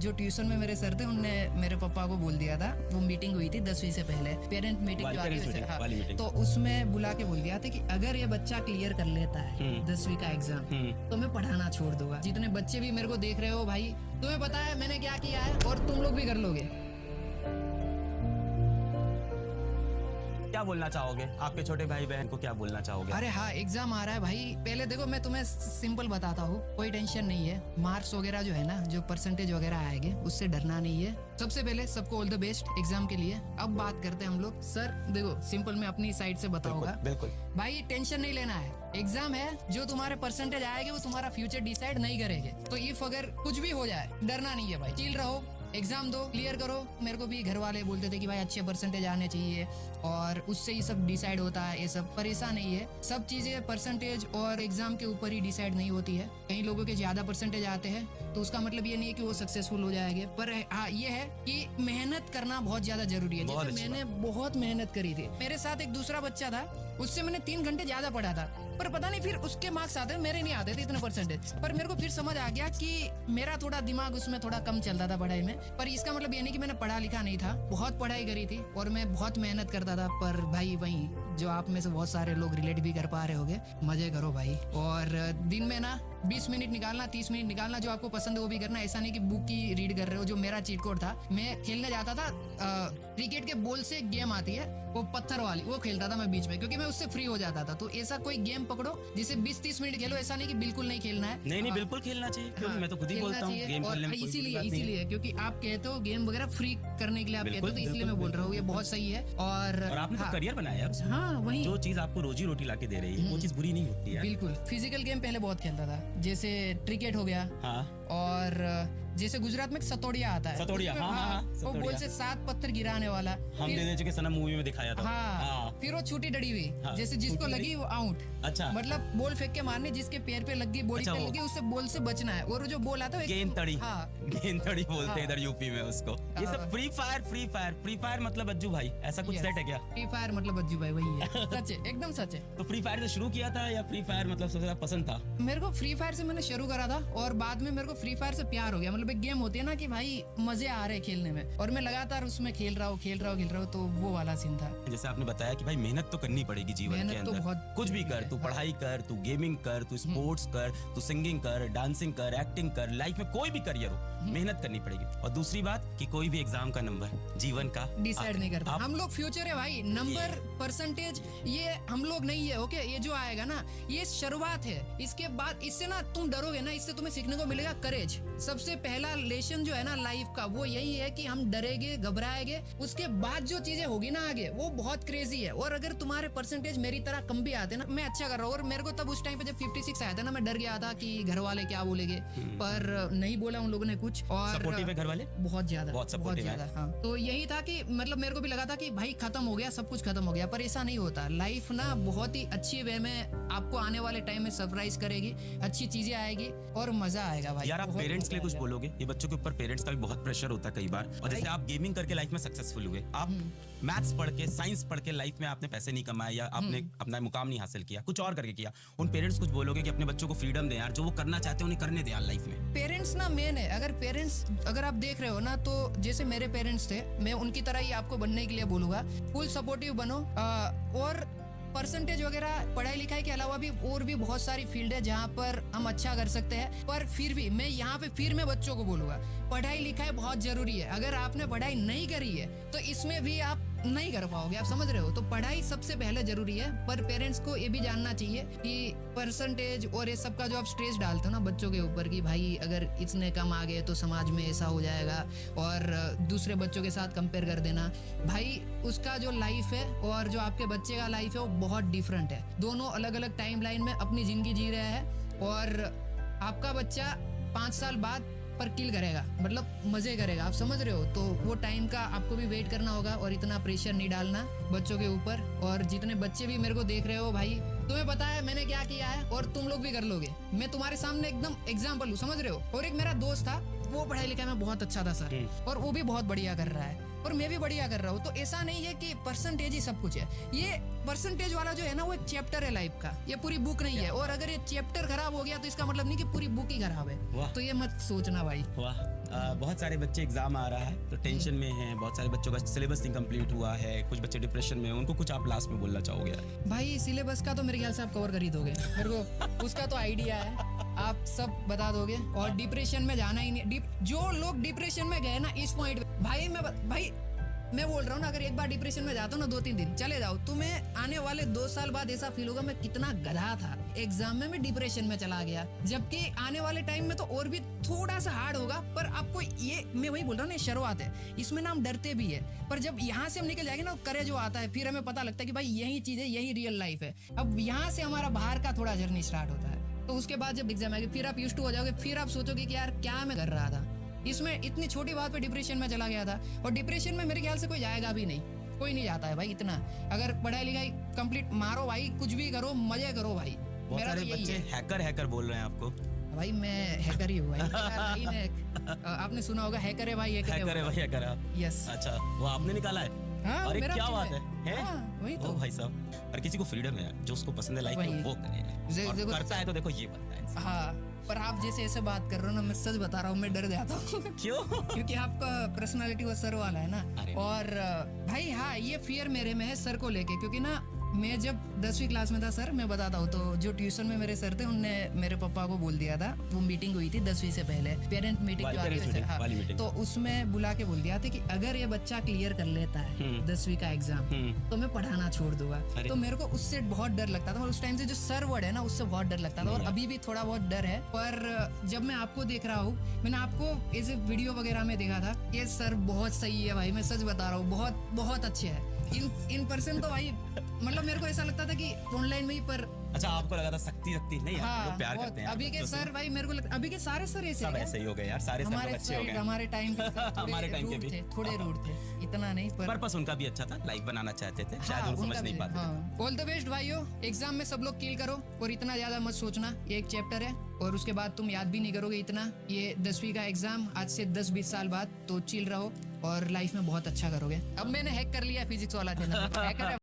जो ट्यूशन में मेरे सर थे उनने मेरे पापा को बोल दिया था, वो मीटिंग हुई थी 10वीं से पहले, पेरेंट मीटिंग जो आती है, हाँ, तो उसमें बुला के बोल दिया था कि अगर ये बच्चा क्लियर कर लेता है 10वीं का एग्जाम तो मैं पढ़ाना छोड़ दूंगा। जितने बच्चे भी मेरे को देख रहे हो भाई, तुम्हें पता है मैंने क्या किया है और तुम लोग भी कर लोगे। क्या बोलना चाहोगे आपके छोटे भाई बहन को, क्या बोलना चाहोगे? अरे हाँ, एग्जाम आ रहा है भाई। पहले देखो मैं तुम्हें सिंपल बताता हूँ, कोई टेंशन नहीं है। मार्क्स वगैरह जो है ना, जो परसेंटेज वगैरह आएंगे उससे डरना नहीं है। सबसे पहले सबको ऑल द बेस्ट एग्जाम के लिए। अब बात करते हैं हम लोग। सर देखो सिंपल मैं अपनी साइड से बताऊंगा। बिल्कुल भाई, टेंशन नहीं लेना है। एग्जाम है, जो तुम्हारे परसेंटेज आएंगे वो तुम्हारा फ्यूचर डिसाइड नहीं करेंगे। तो इफ अगर कुछ भी हो जाए, डरना नहीं है भाई, चिल रहो, एग्जाम दो, क्लियर करो। मेरे को भी घर वाले बोलते थे कि भाई अच्छे परसेंटेज आने चाहिए और उससे ही सब डिसाइड होता है। ये सब परेशान नहीं है, सब चीजें परसेंटेज और एग्जाम के ऊपर ही डिसाइड नहीं होती है। कई लोगों के ज्यादा परसेंटेज आते हैं तो उसका मतलब ये नहीं है कि वो सक्सेसफुल हो जाएंगे, पर हाँ ये है कि मेहनत करना बहुत ज्यादा जरूरी है। जैसे मैंने बहुत मेहनत करी थी। मेरे साथ एक दूसरा बच्चा था, उससे मैंने 3 घंटे ज्यादा पढ़ा था, पर पता नहीं फिर उसके मार्क्स आते, मेरे नहीं आते थे इतने परसेंटेज। पर मेरे को फिर समझ आ गया कि मेरा थोड़ा दिमाग उसमें थोड़ा कम चलता था पढ़ाई में। पर इसका मतलब ये नहीं कि मैंने पढ़ा लिखा नहीं था, बहुत पढ़ाई करी थी और मैं बहुत मेहनत करता था। पर भाई वही जो आप में से बहुत सारे लोग रिलेट भी कर पा रहे होंगे, मजे करो भाई। और दिन में ना 20 मिनट निकालना, 30 मिनट निकालना, जो आपको पसंद है वो भी करना। ऐसा नहीं कि बुक ही रीड कर रहे हो। जो मेरा चीट कोड था, मैं खेलने जाता था, क्रिकेट के बॉल से गेम आती है वो पत्थर वाली, वो खेलता था मैं बीच में, क्योंकि मैं उससे फ्री हो जाता था। तो ऐसा कोई गेम पकड़ो जिसे 20-30 मिनट खेलो, ऐसा नहीं कि बिल्कुल नहीं खेलना है। नहीं बिल्कुल खेलना चाहिए, क्योंकि मैं तो खुद ही बोलता हूँ गेम खेलने में इसीलिए क्योंकि आप कहते हो गेम वगैरह फ्री करने के लिए आप कहते हो, तो इसलिए मैं बोल रहा हूँ ये बहुत सही है। और आपने तो करियर बनाया है। हाँ वही, जो चीज आपको रोजी रोटी ला के दे रही है वो चीज बुरी नहीं होती है। बिल्कुल। फिजिकल गेम पहले बहुत खेलता था, जैसे क्रिकेट हो गया, हाँ, और जैसे गुजरात में सतोड़िया आता है, सतोड़िया, हाँ, वो बॉल से 7 पत्थर गिराने वाला, हम देने चुके सनम मूवी में दिखाया था। हाँ, फिर वो छूटी डड़ी हुई, जैसे जिसको लगी वो आउट। अच्छा, मतलब बॉल फेंक के मारने, जिसके पैर पे लगी, बॉडी पे लगी, उससे बॉल से बचना है। और जो बॉल आता है गेंद तड़ी, हाँ, गेंद तड़ी बोलते हैं इधर यूपी में उसको। ये सब फ्री फायर मतलब अज्जू भाई, ऐसा कुछ सेट है क्या? फ्री फायर मतलब अज्जू भाई वही है। सच है, एकदम सच है। तो फ्री फायर से शुरू किया था या फ्री फायर मतलब सबसे ज्यादा पसंद था? मेरे को फ्री फायर से मैंने शुरू करा था और बाद में मेरे को फ्री फायर से प्यार हो गया। मतलब एक गेम होती है ना कि भाई मजे आ रहे खेलने में, और मैं लगातार उसमें खेल रहा हूँ, तो वो वाला सीन था। जैसे आपने बताया कि भाई मेहनत तो करनी पड़ेगी जीवन के अंदर, कुछ भी कर, तू पढ़ाई कर, तू गेमिंग कर, तू स्पोर्ट्स कर, तू सिंगिंग कर, डांसिंग कर, एक्टिंग कर, लाइफ में कोई भी करियर हो मेहनत करनी पड़ेगी। और दूसरी बात कि कोई भी एग्जाम का नंबर जीवन का डिसाइड नहीं करता। हम लोग फ्यूचर है भाई, नंबर परसेंटेज ये हम लोग नहीं है। ओके, ये जो आएगा ना ये शुरुआत है, इसके बाद इससे ना तुम डरोगे ना, इससे तुम्हें सीखने को मिलेगा करेज। सबसे पहला लेसन जो है ना लाइफ का वो यही है कि हम डरेंगे, घबराएंगे, उसके बाद जो चीजें होगी ना आगे वो बहुत क्रेजी है। और अगर तुम्हारे परसेंटेज मेरी तरह कम भी आते ना, मैं अच्छा कर रहा हूँ। और मेरे को तब उस टाइम पे जब 56 आया था ना, मैं डर गया था कि घर वाले क्या बोलेंगे, पर नहीं बोला उन लोगों ने कुछ। और सपोर्टिव है घर वाले, बहुत ज्यादा, बहुत ज्यादा। हाँ, तो यही था कि मतलब मेरे को भी लगा था कि भाई खत्म हो गया, सब कुछ खत्म हो गया, पर ऐसा नहीं होता। लाइफ ना बहुत ही अच्छी वे में आपको आने वाले टाइम में सरप्राइज करेगी, अच्छी चीजें आएगी और मजा आएगा भाई। यार आप पेरेंट्स के लिए कुछ बोलोगे? ये बच्चों के ऊपर पेरेंट्स का भी बहुत प्रेशर होता है कई बार। और जैसे आप गेमिंग करके लाइफ में सक्सेसफुल हुए, आप मैथ्स पढ़ के, साइंस पढ़ के लाइफ में आपने पैसे नहीं कमाए या आपने अपना मुकाम नहीं हासिल किया, कुछ और करके किया, उन पेरेंट्स कुछ बोलोगे कि अपने बच्चों को फ्रीडम दें यार, जो वो करना चाहते हैं उन्हें करने दें यार लाइफ में? पेरेंट्स ना मेन है। अगर आप देख रहे हो ना, तो जैसे मेरे पेरेंट्स थे, मैं उनकी तरह ही आपको बनने के लिए बोलूंगा। फुल सपोर्टिव बनो। और परसेंटेज वगैरह पढ़ाई लिखाई के अलावा भी और भी बहुत सारी फील्ड है जहाँ पर हम अच्छा कर सकते हैं। पर फिर भी मैं यहाँ पे फिर मैं बच्चों को बोलूंगा, पढ़ाई लिखाई बहुत जरूरी है। अगर आपने पढ़ाई नहीं करी है तो इसमें भी आप नहीं कर पाओगे, आप समझ रहे हो। तो पढ़ाई सबसे पहले जरूरी है। पर पेरेंट्स को ये भी जानना चाहिए कि परसेंटेज और ये सब का जो आप स्ट्रेस डालते हो ना बच्चों के ऊपर कि भाई अगर इतने कम आ गए तो समाज में ऐसा हो जाएगा, और दूसरे बच्चों के साथ कंपेयर कर देना, भाई उसका जो लाइफ है और जो आपके बच्चे का लाइफ है वो बहुत डिफरेंट है। दोनों अलग अलग टाइम लाइन में अपनी जिंदगी जी रहे हैं, और आपका बच्चा 5 साल बाद पर किल करेगा, मतलब मजे करेगा, आप समझ रहे हो। तो वो टाइम का आपको भी वेट करना होगा और इतना प्रेशर नहीं डालना बच्चों के ऊपर। और जितने बच्चे भी मेरे को देख रहे हो भाई, तुम्हें पता है मैंने क्या किया है और तुम लोग भी कर लोगे। मैं तुम्हारे सामने एकदम एग्जाम्पल हूँ, समझ रहे हो। और एक मेरा दोस्त था, वो पढ़ाई लिखाई में बहुत अच्छा था सर, और वो भी बहुत बढ़िया कर रहा है। और मैं भी बढ़िया कर रहा हूँ। तो ऐसा नहीं है कि परसेंटेज ही सब कुछ है। ये परसेंटेज वाला जो है ना वो एक चैप्टर है लाइफ का, ये पूरी बुक नहीं है। और अगर ये चैप्टर खराब हो गया तो इसका मतलब नहीं कि पूरी बुक ही खराब वाह। है। तो ये मत सोचना भाई। वाह। बहुत सारे बच्चे एग्जाम आ रहा है तो टेंशन में हैं, बहुत सारे बच्चों का सिलेबस इनकम्प्लीट हुआ है, कुछ बच्चे डिप्रेशन में हैं, उनको कुछ आप लास्ट में बोलना चाहोगे? भाई सिलेबस का तो मेरे ख्याल से आप कवर कर ही दोगे, मेरे को उसका तो आइडिया है, आप सब बता दोगे। और डिप्रेशन में जाना ही नहीं। जो लोग डिप्रेशन में गए ना इस पॉइंट भाई मैं बोल रहा हूँ ना, अगर एक बार डिप्रेशन में जाता हूँ ना 2-3 दिन चले जाओ, तुम्हें आने वाले 2 साल बाद ऐसा फील होगा मैं कितना गधा था, एग्जाम में मैं डिप्रेशन में चला गया। जबकि आने वाले टाइम में तो और भी थोड़ा सा हार्ड होगा, पर आपको ये मैं वही बोल रहा हूँ ना, शुरुआत है, इसमें ना हम डरते भी है, पर जब यहाँ से हम निकल जाएंगे ना करे जो आता है, फिर हमें पता लगता है कि भाई यही चीज है, यही रियल लाइफ है। अब यहाँ से हमारा बाहर का थोड़ा जर्नी स्टार्ट होता है। तो उसके बाद जब एग्जाम आएगी फिर आप यूज्ड टू हो जाओगे, फिर आप सोचोगे कि यार क्या मैं कर रहा था, इसमें इतनी छोटी बात पे डिप्रेशन में चला गया था। और डिप्रेशन में मेरे ख्याल से कोई जाएगा भी नहीं, कोई नहीं जाता है भाई इतना। अगर पढ़ाई लिखाई कंप्लीट मारो भाई, कुछ भी करो, मजे करो भाई। बहुत मेरा सारे तो यही बच्चे है। हैकर बोल रहे हैं आपको। भाई मैं हैकर ही हूँ भाई। आपने सुना होगा हैकर है भाई, हैकर है भाई, हैकर है। यस। अच्छा, वो आपने निकाला है? हाँ, अरे मेरा क्या चीज़ बात है? हाँ, वही तो। ओ भाई साहब, और किसी को फ्रीडम है, जो उसको पसंद है लाइफ में वो करे, और देखो- करता है तो देखो ये बनता है। हाँ, पर आप जैसे ऐसे बात कर रहे हो ना, मैं सच बता रहा हूँ मैं डर जाता हूँ। क्यों? क्योंकि आपका पर्सनालिटी वो सर वाला है ना। अरे और भाई हाँ, ये फियर मेरे में है सर को लेके, क्योंकि ना मैं जब 10वीं क्लास में था सर, मैं बताता हूँ, तो जो ट्यूशन में मेरे सर थे उनने मेरे पापा को बोल दिया था, वो मीटिंग हुई थी 10वीं से पहले, पेरेंट मीटिंग जो आती है, हाँ, वाली मीटिंग। तो उसमें बुला के बोल दिया था कि अगर ये बच्चा क्लियर कर लेता है 10वीं का एग्जाम तो मैं पढ़ाना छोड़ दूंगा। तो मेरे को उससे बहुत डर लगता था, और उस टाइम से जो सर वर्ड है ना उससे बहुत डर लगता था, और अभी भी थोड़ा बहुत डर है। पर जब मैं आपको देख रहा हूँ, मैंने आपको ऐसे वीडियो वगैरह में देखा था, ये सर बहुत सही है भाई, मैं सच बता रहा हूँ, बहुत बहुत अच्छे है। इन पर्सन तो भाई मतलब मेरे को ऐसा लगता था कि ऑनलाइन में ही, पर अच्छा आपको लगा था सख्ती नहीं यार, हाँ, लोग प्यार बहुत। करते हैं अभी के सर भाई मेरे को लगता, अभी के सारे सर ऐसे सब हैं। ऐसे ही हो गए यार, सारे सर लोग अच्छे हो गए। हमारे टाइम के सर हमारे टाइम के भी थे, थोड़े रूड थे, इतना नहीं, पर पर्पस उनका भी अच्छा था, लाइफ बनाना चाहते थे, शायद वो समझ नहीं पाते थे। ऑल द बेस्ट भाइयों, एग्जाम में सब लोग किल करो, और इतना ज्यादा मत सोचना, ये एक चैप्टर है और उसके बाद तुम याद भी नहीं करोगे इतना। ये 10वीं का एग्जाम आज से 10-20 साल बाद, तो चिल रहो और लाइफ में बहुत अच्छा करोगे। अब मैंने हैक कर लिया फिजिक्स वाला चैनल।